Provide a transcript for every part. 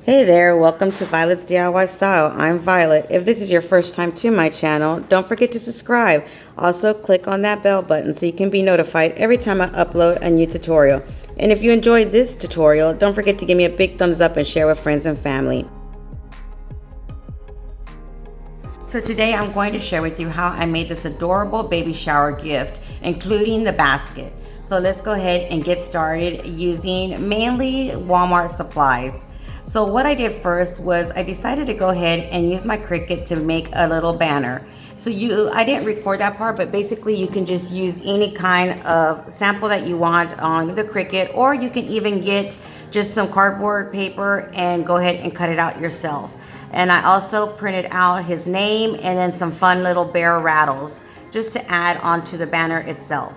Hey there, welcome to Violet's DIY Style. I'm Violet. If this is your first time to my channel, don't forget to subscribe. Also, click on that bell button so you can be notified every time I upload a new tutorial. And if you enjoyed this tutorial, don't forget to give me a big thumbs up and share with friends and family. So today I'm going to share with you how I made this adorable baby shower gift, including the basket. So let's go ahead and get started using mainly Walmart supplies. So what I did first was I decided to go ahead and use my Cricut to make a little banner. So I didn't record that part, but basically you can just use any kind of sample that you want on the Cricut, or you can even get just some cardboard paper and go ahead and cut it out yourself. And I also printed out his name and then some fun little bear rattles just to add onto the banner itself.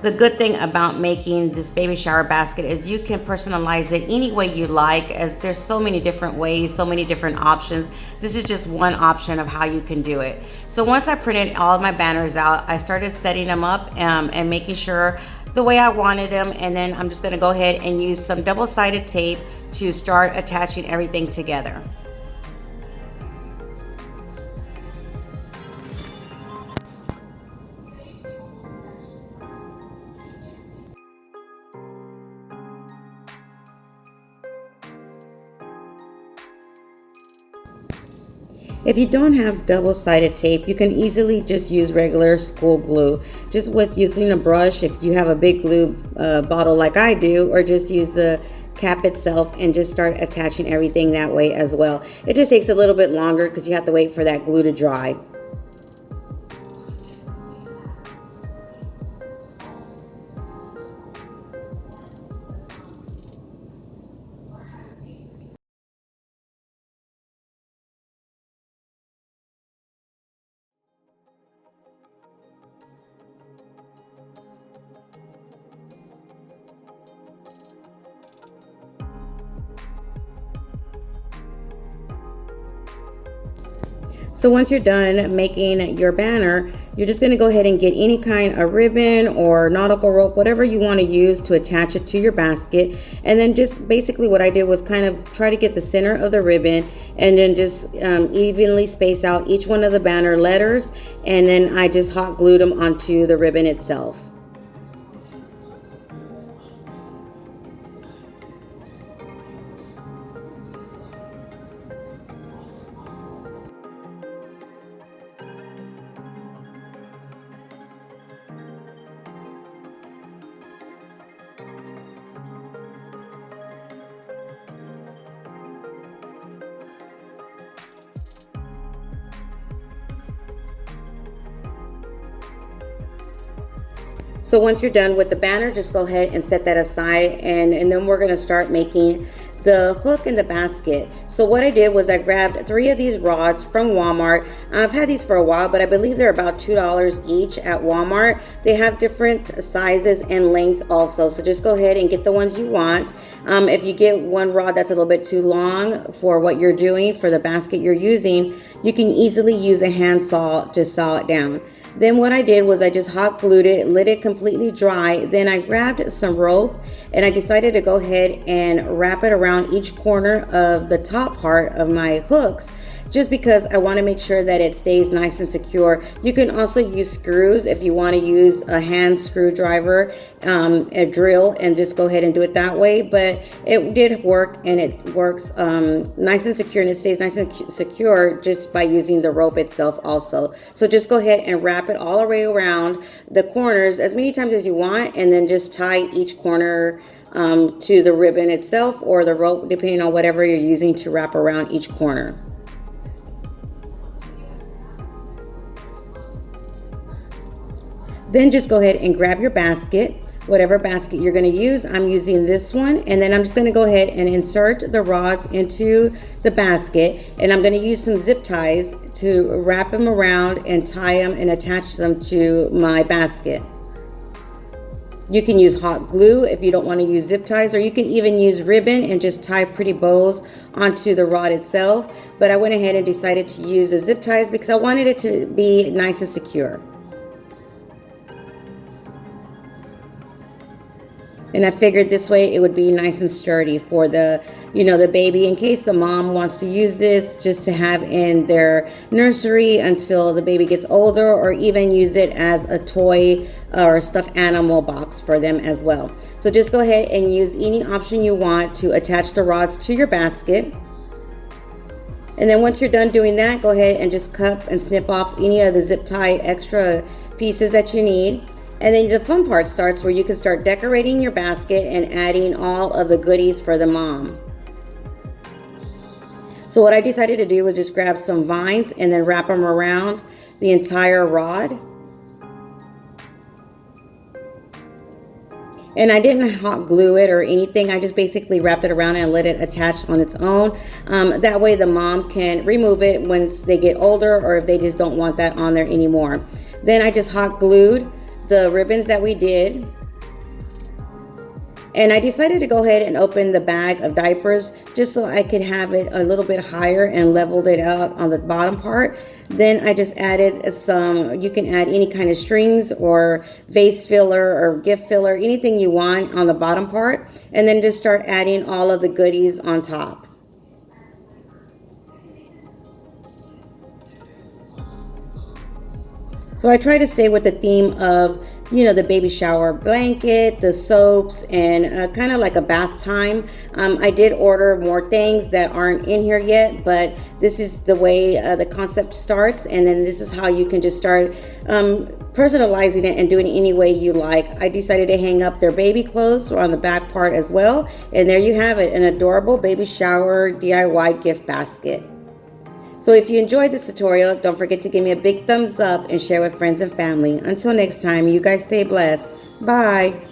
The good thing about making this baby shower basket is you can personalize it any way you like, as there's so many different ways, so many different options. This is just one option of how you can do it. So once I printed all of my banners out, I started setting them up and making sure the way I wanted them, and then I'm just going to go ahead and use some double-sided tape to start attaching everything together. If you don't have double-sided tape, you can easily just use regular school glue. Just with using a brush, if you have a big glue bottle like I do, or just use the cap itself and just start attaching everything that way as well. It just takes a little bit longer because you have to wait for that glue to dry. So once you're done making your banner, you're just going to go ahead and get any kind of ribbon or nautical rope, whatever you want to use to attach it to your basket. And then just basically what I did was kind of try to get the center of the ribbon and then just evenly space out each one of the banner letters. And then I just hot glued them onto the ribbon itself. So once you're done with the banner, just go ahead and set that aside, and then we're going to start making the hook in the basket. So what I did was I grabbed 3 of these rods from Walmart. I've had these for a while, but I believe they're about $2 each at Walmart. They have different sizes and lengths also, so just go ahead and get the ones you want. If you get one rod that's a little bit too long for what you're doing, for the basket you're using, you can easily use a hand saw to saw it down. Then what I did was I just hot glued it, let it completely dry. Then I grabbed some rope and I decided to go ahead and wrap it around each corner of the top part of my hooks, just because I want to make sure that it stays nice and secure. You can also use screws if you want to use a hand screwdriver, a drill, and just go ahead and do it that way. But it did work, and it works nice and secure, and it stays nice and secure just by using the rope itself also. So just go ahead and wrap it all the way around the corners as many times as you want, and then just tie each corner to the ribbon itself or the rope, depending on whatever you're using to wrap around each corner. Then just go ahead and grab your basket, whatever basket you're going to use. I'm using this one, and then I'm just going to go ahead and insert the rods into the basket, and I'm going to use some zip ties to wrap them around and tie them and attach them to my basket. You can use hot glue if you don't want to use zip ties, or you can even use ribbon and just tie pretty bows onto the rod itself. But I went ahead and decided to use the zip ties because I wanted it to be nice and secure. And I figured this way it would be nice and sturdy for the, the baby, in case the mom wants to use this just to have in their nursery until the baby gets older, or even use it as a toy or stuffed animal box for them as well. So just go ahead and use any option you want to attach the rods to your basket. And then once you're done doing that, go ahead and just cut and snip off any of the zip tie extra pieces that you need. And then the fun part starts, where you can start decorating your basket and adding all of the goodies for the mom. So what I decided to do was just grab some vines and then wrap them around the entire rod. And I didn't hot glue it or anything. I just basically wrapped it around and let it attach on its own. That way the mom can remove it once they get older, or if they just don't want that on there anymore. Then I just hot glued the ribbons that we did. And I decided to go ahead and open the bag of diapers just so I could have it a little bit higher and leveled it out on the bottom part. Then I just added some, you can add any kind of strings or vase filler or gift filler, anything you want on the bottom part. And then just start adding all of the goodies on top. So I try to stay with the theme of, the baby shower blanket, the soaps, and kind of like a bath time. I did order more things that aren't in here yet, but this is the way the concept starts, and then this is how you can just start personalizing it and doing it any way you like. I decided to hang up their baby clothes on the back part as well, and there you have it, an adorable baby shower DIY gift basket. So if you enjoyed this tutorial, don't forget to give me a big thumbs up and share with friends and family. Until next time, you guys stay blessed. Bye.